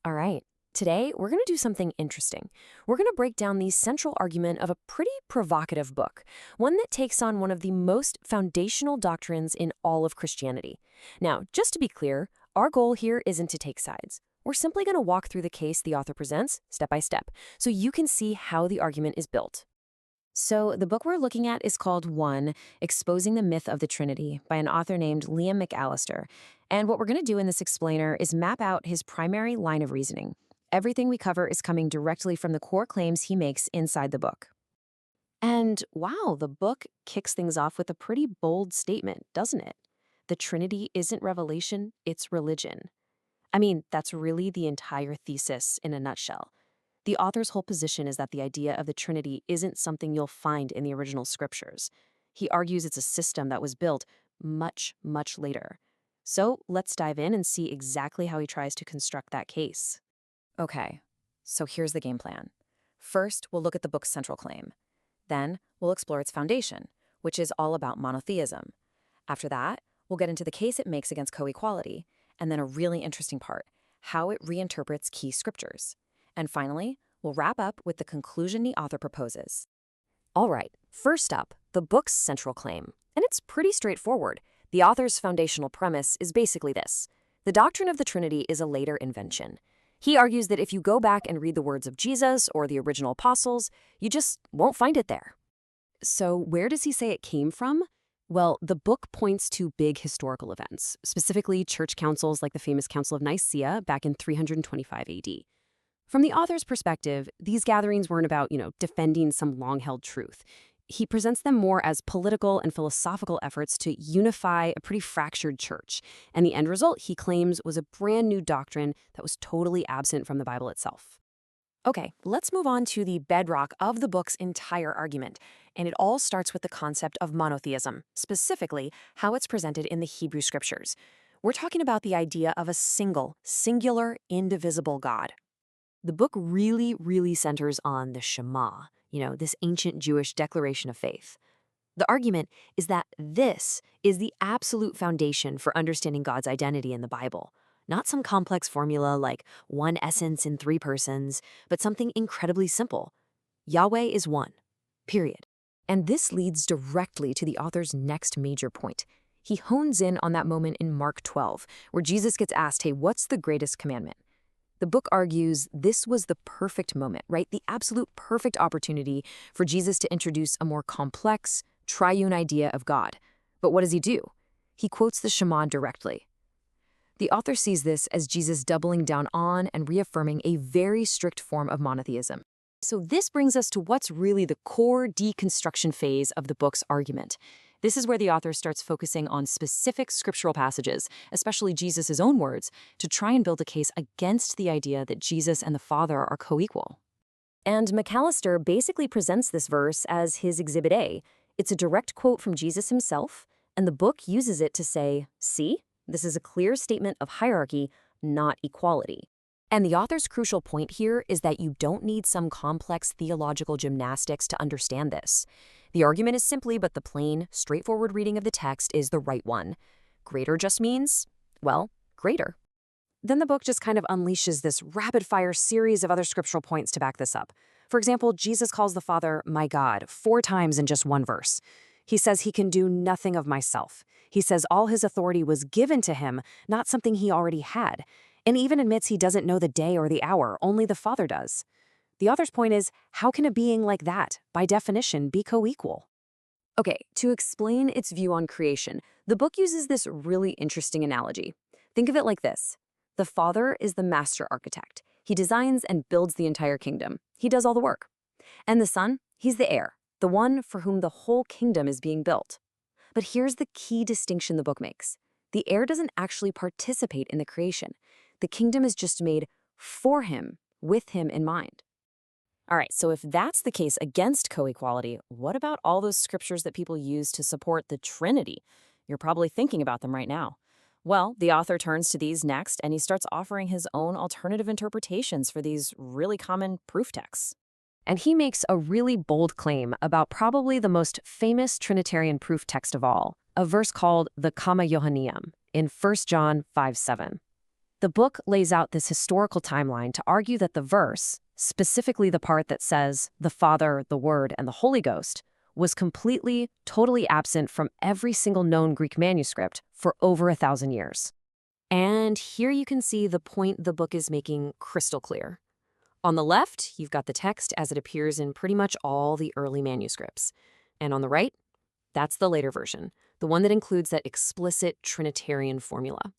All right. Today, we're going to do something interesting. We're going to break down the central argument of a pretty provocative book, one that takes on one of the most foundational doctrines in all of Christianity. Now, just to be clear, our goal here isn't to take sides. We're simply going to walk through the case the author presents, step by step, so you can see how the argument is built. So, the book we're looking at is called One, Exposing the Myth of the Trinity by an author named Liam McAllister. And what we're going to do in this explainer is map out his primary line of reasoning. Everything we cover is coming directly from the core claims he makes inside the book. And wow, the book kicks things off with a pretty bold statement, doesn't it? The Trinity isn't revelation, it's religion. I mean, that's really the entire thesis in a nutshell. The author's whole position is that the idea of the Trinity isn't something you'll find in the original scriptures. He argues it's a system that was built much, much later. So let's dive in and see exactly how he tries to construct that case. Okay, so here's the game plan. First, we'll look at the book's central claim. Then, we'll explore its foundation, which is all about monotheism. After that, we'll get into the case it makes against co-equality, and then a really interesting part, how it reinterprets key scriptures. And finally, we'll wrap up with the conclusion the author proposes. All right, first up, the book's central claim. And it's pretty straightforward. The author's foundational premise is basically this. The doctrine of the Trinity is a later invention. He argues that if you go back and read the words of Jesus or the original apostles, you just won't find it there. So where does he say it came from? Well, the book points to big historical events, specifically church councils like the famous Council of Nicaea back in 325 AD. From the author's perspective, these gatherings weren't about, defending some long-held truth. He presents them more as political and philosophical efforts to unify a pretty fractured church. And the end result, he claims, was a brand new doctrine that was totally absent from the Bible itself. Okay, let's move on to the bedrock of the book's entire argument. And it all starts with the concept of monotheism, specifically how it's presented in the Hebrew scriptures. We're talking about the idea of a singular, indivisible God. The book really centers on the Shema, this ancient Jewish declaration of faith. The argument is that this is the absolute foundation for understanding God's identity in the Bible. Not some complex formula like one essence in three persons, but something incredibly simple. Yahweh is one, period. And this leads directly to the author's next major point. He hones in on that moment in Mark 12, where Jesus gets asked, hey, what's the greatest commandment? The book argues this was the perfect moment, right? The absolute perfect opportunity for Jesus to introduce a more complex, triune idea of God. But what does he do? He quotes the Shema directly. The author sees this as Jesus doubling down on and reaffirming a very strict form of monotheism. So this brings us to what's really the core deconstruction phase of the book's argument. This is where the author starts focusing on specific scriptural passages, especially Jesus' own words, to try and build a case against the idea that Jesus and the Father are co-equal. And McAllister basically presents this verse as his Exhibit A. It's a direct quote from Jesus himself, and the book uses it to say, see, this is a clear statement of hierarchy, not equality. And the author's crucial point here is that you don't need some complex theological gymnastics to understand this. The argument is simply, but the plain, straightforward reading of the text is the right one. Greater just means, well, greater. Then the book just kind of unleashes this rapid-fire series of other scriptural points to back this up. For example, Jesus calls the Father, my God, 4 times in just one verse. He says he can do nothing of myself. He says all his authority was given to him, not something he already had. And even admits he doesn't know the day or the hour, only the Father does. The author's point is, how can a being like that, by definition, be co-equal? Okay, to explain its view on creation, the book uses this really interesting analogy. Think of it like this. The Father is the master architect. He designs and builds the entire kingdom. He does all the work. And the Son, he's the heir, the one for whom the whole kingdom is being built. But here's the key distinction the book makes. The heir doesn't actually participate in the creation. The kingdom is just made for him, with him in mind. All right, so if that's the case against co-equality, what about all those scriptures that people use to support the Trinity? You're probably thinking about them right now. Well, the author turns to these next, and he starts offering his own alternative interpretations for these really common proof texts. And he makes a really bold claim about probably the most famous Trinitarian proof text of all, a verse called the Comma Johanneum in 1 John 5:7. The book lays out this historical timeline to argue that the verse, specifically the part that says the Father, the Word, and the Holy Ghost, was completely, totally absent from every single known Greek manuscript for over 1,000 years. And here you can see the point the book is making crystal clear. On the left, you've got the text as it appears in pretty much all the early manuscripts. And on the right, that's the later version, the one that includes that explicit Trinitarian formula.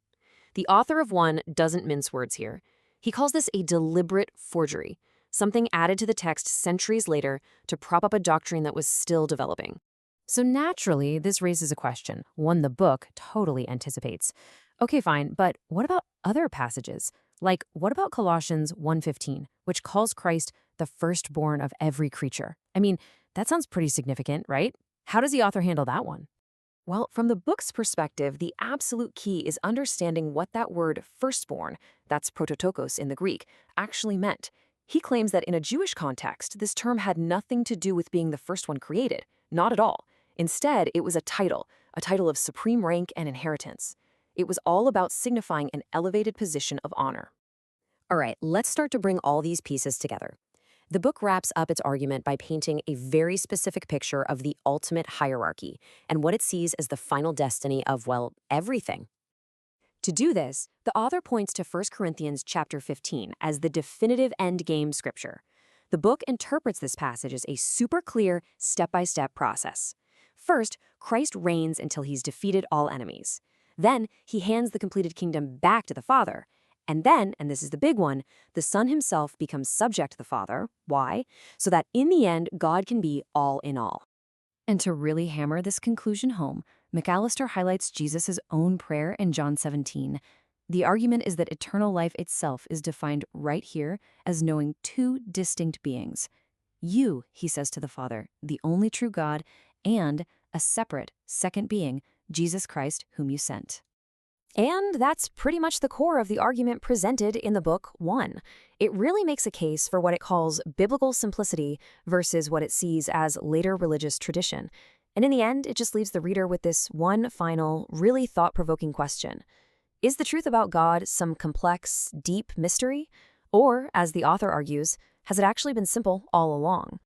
The author of one doesn't mince words here. He calls this a deliberate forgery, something added to the text centuries later to prop up a doctrine that was still developing. So naturally, this raises a question, one the book totally anticipates. Okay, fine, but what about other passages? Like, what about Colossians 1:15, which calls Christ the firstborn of every creature? I mean, that sounds pretty significant, right? How does the author handle that one? Well, from the book's perspective, the absolute key is understanding what that word firstborn, that's prototokos in the Greek, actually meant. He claims that in a Jewish context, this term had nothing to do with being the first one created. Not at all. Instead, it was a title of supreme rank and inheritance. It was all about signifying an elevated position of honor. All right, let's start to bring all these pieces together. The book wraps up its argument by painting a very specific picture of the ultimate hierarchy and what it sees as the final destiny of, well, everything. To do this, the author points to 1 Corinthians chapter 15 as the definitive endgame scripture. The book interprets this passage as a super clear, step-by-step process. First, Christ reigns until he's defeated all enemies. Then, he hands the completed kingdom back to the Father. And then, and this is the big one, the Son himself becomes subject to the Father. Why? So that in the end, God can be all in all. And to really hammer this conclusion home, McAllister highlights Jesus' own prayer in John 17. The argument is that eternal life itself is defined right here as knowing two distinct beings. You, he says to the Father, the only true God, and a separate, second being, Jesus Christ, whom you sent. And that's pretty much the core of the argument presented in the book 1. It really makes a case for what it calls biblical simplicity versus what it sees as later religious tradition. And in the end, it just leaves the reader with this one final, really thought-provoking question. Is the truth about God some complex, deep mystery? Or, as the author argues, has it actually been simple all along?